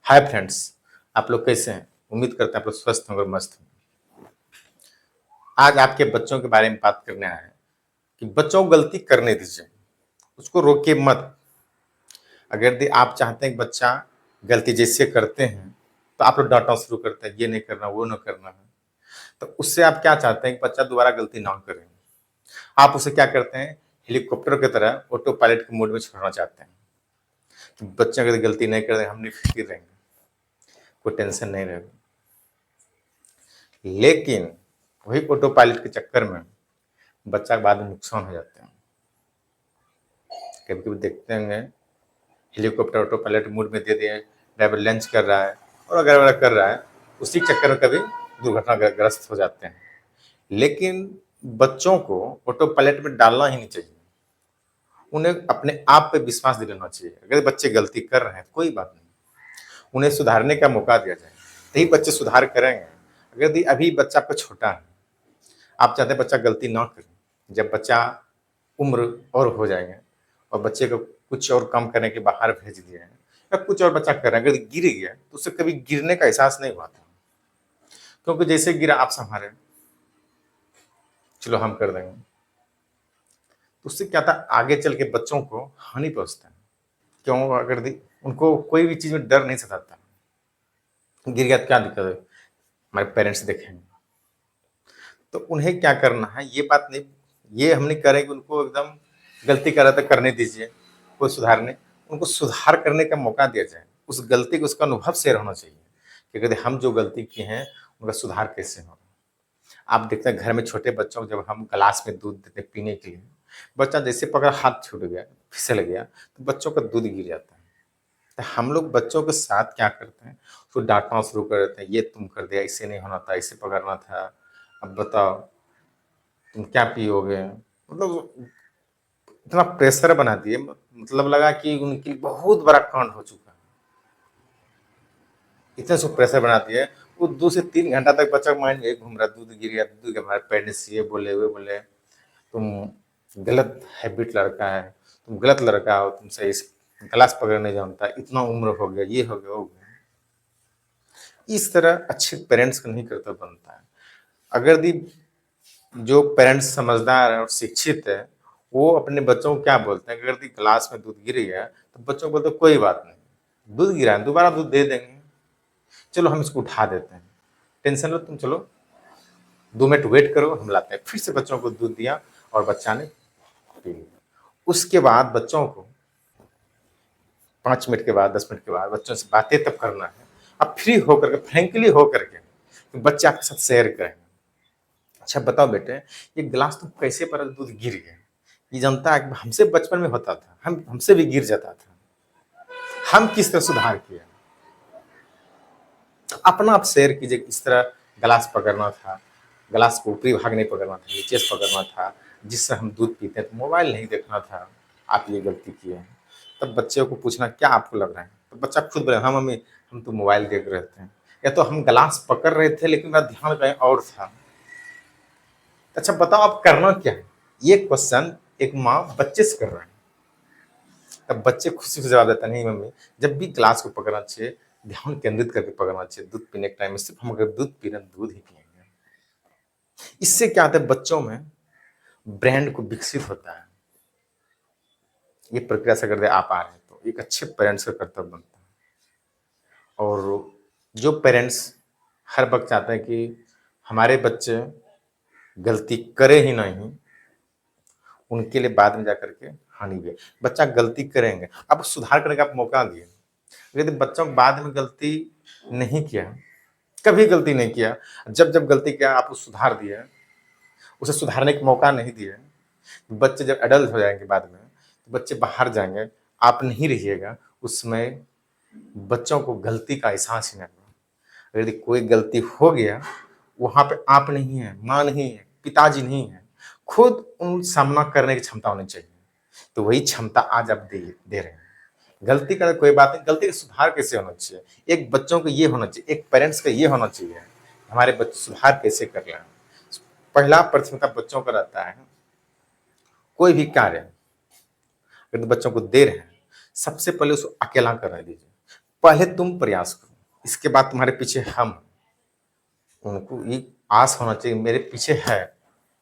Hi friends. आप लोग कैसे हैं? उम्मीद करते हैं आप लोग स्वस्थ होंगे और मस्त होंगे। आज आपके बच्चों के बारे में बात करने आए हैं कि बच्चों को गलती करने दीजिए, उसको रोकिए मत। अगर आप चाहते हैं कि बच्चा गलती जैसे करते हैं तो आप लोग डांटना शुरू करते हैं, ये नहीं करना, वो नहीं करना है। तो उससे आप क्या चाहते हैं कि बच्चा दोबारा गलती ना करे। आप उसे क्या करते हैं, हेलीकॉप्टर की तरह ऑटो पायलट के मोड में छोड़ना चाहते हैं कि बच्चे अगर गलती नहीं कर रहे हम निफिक्र रहेंगे, कोई टेंशन नहीं रहेगा। लेकिन वही ऑटो पायलट के चक्कर में बच्चा के बाद में नुकसान हो जाते हैं। कभी कभी देखते होंगे हेलीकॉप्टर ऑटो पायलट मोड में दे दिए, ड्राइवर लंच कर रहा है और अगर वगैरह कर रहा है, उसी चक्कर में कभी दुर्घटनाग्रस्त हो जाते हैं। लेकिन बच्चों को ऑटो पायलट में डालना ही नहीं चाहिए, उन्हें अपने आप पे विश्वास दिलाना चाहिए। अगर बच्चे गलती कर रहे हैं कोई बात नहीं, उन्हें सुधारने का मौका दिया जाए, तभी बच्चे सुधार करेंगे। अगर अभी बच्चा आपका छोटा है, आप चाहते हैं बच्चा गलती ना करे, जब बच्चा उम्र और हो जाएंगे और बच्चे को कुछ और काम करने के बाहर भेज दिए हैं या कुछ और बच्चा कर रहा है, अगर गिर गया तो उसे कभी गिरने का एहसास नहीं हुआ था, क्योंकि जैसे गिरा आप संभाले, चलो हम कर देंगे। तो उससे क्या था, आगे चल के बच्चों को हानि पहुंचता है। क्यों? अगर उनको कोई भी चीज में डर नहीं सताता, गिर गया तो क्या दिक्कत है, हमारे पेरेंट्स देखेंगे। तो उन्हें क्या करना है, ये बात नहीं, ये हम नहीं करें कि उनको एकदम गलती कर रहा था करने दीजिए, कोई सुधारने, उनको सुधार करने का मौका दिया जाए। उस गलती को, उसका अनुभव शेयर होना चाहिए कि अगर हम जो गलती की हैं उनका सुधार कैसे हो। आप देखते हैं घर में छोटे बच्चों को जब हम गिलास में दूध देते हैं पीने के लिए, बच्चा जैसे पकड़ा हाथ छूट गया, फिसल गया, तो बच्चों का दूध गिर जाता है। तो हम लोग बच्चों के साथ क्या करते हैं, उसको डांटना शुरू कर देते हैं, ये तुम कर दिया, इससे नहीं होना था, इसे पकड़ना था, अब बताओ तुम क्या पियोगे। मतलब इतना प्रेशर बना दिए, मतलब लगा कि उनके लिए बहुत बड़ा कांड हो चुका है। इतने से प्रेशर बना दिए, वो 2 से 3 घंटा तक बच्चा माइंड में घूम रहा, दूध गिर गया, दूध के हमारे पेरेंट्स ये बोले, वे बोले तुम गलत हैबिट लड़का है, तुम गलत लड़का हो, तुमसे इस गिलास पकड़ने जानता है, इतना उम्र हो गया, ये हो गया, वो हो गया। इस तरह अच्छे पेरेंट्स का नहीं कर्तव्य बनता है। अगर जो पेरेंट्स समझदार है और शिक्षित है, वो अपने बच्चों को क्या बोलते हैं, अगर क्लास में दूध गिर गया तो बच्चों को बोलते हैं, कोई बात नहीं, दूध गिरा है दोबारा दूध दे देंगे, चलो हम इसको उठा देते हैं, टेंशन लो तुम, चलो 2 मिनट वेट करो, हम लाते हैं। फिर से बच्चों को दूध दिया और बच्चा ने पी लिया। उसके बाद बच्चों को 5 मिनट के बाद, 10 मिनट के बाद बच्चों से बातें तब करना है, अब फ्री होकर के, फ्रेंकली होकर के बच्चे आपके साथ शेयर करेंगे। अच्छा बताओ बेटे, ये गिलास तुम कैसे पर दूध गिर गया, ये जानता है कि हमसे बचपन में होता था, हमसे भी गिर जाता था, हम किस तरह सुधार किया। तो अपना आप शेयर कीजिए, इस तरह गिलास पकड़ना था, गिलास को ऊपरी भाग नहीं पकड़ना था, नीचे से पकड़ना था, जिससे हम दूध पीते हैं, तो मोबाइल नहीं देखना था, आप ये गलती किए हैं। तब बच्चे को पूछना क्या आपको लग रहा है, तो बच्चा खुद बोले हाँ मम्मी हम तो मोबाइल देख रहे थे, या तो हम गिलास पकड़ रहे थे लेकिन मेरा ध्यान कहीं और था। अच्छा बताओ आप करना क्या है, ये क्वेश्चन एक माँ बच्चे से कर रहा है। तब बच्चे खुशी से जवाब देता नहीं मम्मी, जब भी ग्लास को पकड़ना चाहिए ध्यान केंद्रित करके पकड़ना चाहिए, दूध पीने के टाइम में सिर्फ हम अगर दूध पी रहे हैं दूध ही पिएंगे। इससे क्या होता है, बच्चों में ब्रेन को विकसित होता है। ये प्रक्रिया से अगर आप आ रहे हैं तो एक अच्छे पेरेंट्स का कर्तव्य बनता है। और जो पेरेंट्स हर वक्त चाहते हैं कि हमारे बच्चे गलती करे ही नहीं, उनके लिए बाद में जाकर के हानि भी है। बच्चा गलती करेंगे, अब सुधार करने का आप मौका दिए। यदि बच्चों बाद में गलती नहीं किया, कभी गलती नहीं किया, जब जब गलती किया आप उसे सुधार दिए, उसे सुधारने का मौका नहीं दिए, बच्चे जब एडल्ट हो जाएंगे बाद में, तो बच्चे बाहर जाएंगे, आप नहीं रहिएगा, उस समय बच्चों को गलती का एहसास ही नहीं होगा। यदि कोई गलती हो गया, वहां पे आप नहीं है, माँ नहीं है, पिताजी नहीं है, खुद उन सामना करने की क्षमता होनी चाहिए। तो वही क्षमता आज आप दे रहे हैं। गलती का कोई बात नहीं, गलती का सुधार कैसे होना चाहिए, एक बच्चों को ये होना चाहिए, एक पेरेंट्स का ये होना चाहिए, हमारे बच्चे सुधार कैसे कर रहे हैं। पहला प्राथमिकता बच्चों का रहता है, कोई भी कार्य अगर बच्चों को दे रहे हैं, सबसे पहले उसको अकेला करने दीजिए। पहले तुम प्रयास करो, इसके बाद तुम्हारे पीछे हम हैं। उनको ये आस होना चाहिए मेरे पीछे है,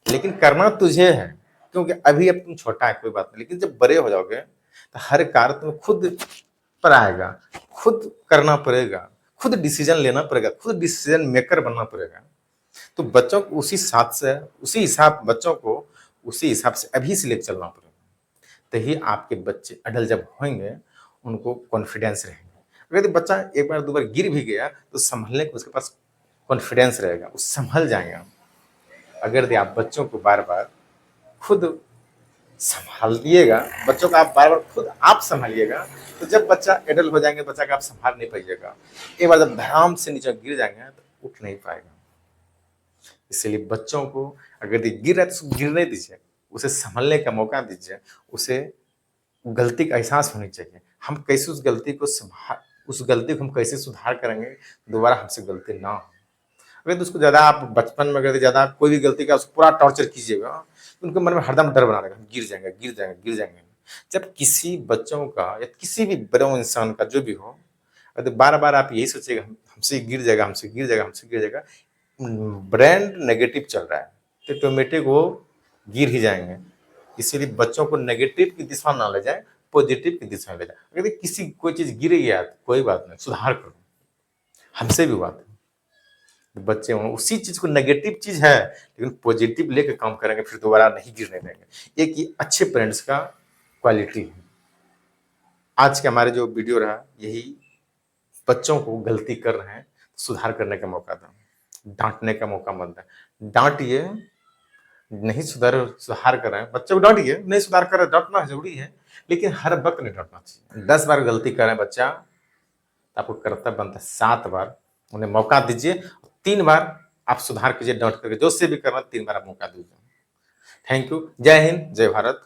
लेकिन करना तुझे है, क्योंकि अभी अब तुम छोटा है कोई बात नहीं, लेकिन जब बड़े हो जाओगे तो हर कार्य तुम्हें खुद पर आएगा, खुद करना पड़ेगा, खुद डिसीजन लेना पड़ेगा, खुद डिसीजन मेकर बनना पड़ेगा। तो बच्चों को उसी साथ से उसी हिसाब बच्चों को उसी हिसाब से अभी से लेकर चलना पड़ेगा, तभी आपके बच्चे अडल्ट जब होंगे उनको कॉन्फिडेंस रहेगा। अगर यदि बच्चा एक बार दो बार गिर भी गया तो संभलने को उसके पास कॉन्फिडेंस रहेगा, वो संभल जाएगा। अगर यदि आप बच्चों को बार बार खुद संभालिएगा, बच्चों को आप बार बार खुद आप संभालिएगा, तो जब बच्चा एडल्ट हो जाएंगे बच्चा का आप संभाल नहीं पाइएगा। एक बार जब धड़ाम से नीचे गिर जाएंगे तो उठ नहीं पाएगा। इसलिए बच्चों को अगर गिर रहा है तो उसको गिरने दीजिए, उसे संभलने का मौका दीजिए, उसे गलती का एहसास होनी चाहिए। हम कैसे उस गलती को हम कैसे सुधार करेंगे, दोबारा हमसे गलती ना हो। अगर उसको ज़्यादा आप बचपन में अगर ज़्यादा कोई भी गलती का उसको पूरा टॉर्चर कीजिएगा तो उनके मन में हरदम डर बना रहेगा, हम गिर जाएंगे गिर जाएंगे गिर जाएंगे। जब किसी बच्चों का या किसी भी बड़े इंसान का जो भी हो, अगर बार बार आप यही सोचिएगा हमसे गिर जाएगा हमसे गिर जाएगा हमसे गिर जाएगा, ब्रेन नेगेटिव चल रहा है तो ऑटोमेटिक वो गिर ही जाएंगे। इसीलिए बच्चों को नेगेटिव की दिशा ना ले जाए, पॉजिटिव की दिशा में ले जाए। अगर किसी कोई चीज़ गिर गया तो कोई बात नहीं, सुधार करो, हमसे भी बात है। बच्चे हों उसी चीज़ को नेगेटिव चीज़ है लेकिन पॉजिटिव लेके काम करेंगे, फिर दोबारा नहीं गिरने देंगे। एक ये अच्छे पेरेंट्स का क्वालिटी है। आज के हमारे जो वीडियो रहा यही, बच्चों को गलती कर रहे हैं सुधार करने का मौका था, डांटने का मौका मत दें। डांटिए, नहीं सुधार कर रहे हैं बच्चे को डांटिए, नहीं सुधार कर रहे डांटना जरूरी है, लेकिन हर वक्त नहीं डांटना चाहिए। 10 बार गलती कर रहे हैं बच्चा तो आपको कर्तव्य बनता है 7 बार उन्हें मौका दीजिए, 3 बार आप सुधार कीजिए डांट करके, जो से भी करना 3 बार आप मौका दीजिए। Thank you. जय हिंद, जय भारत।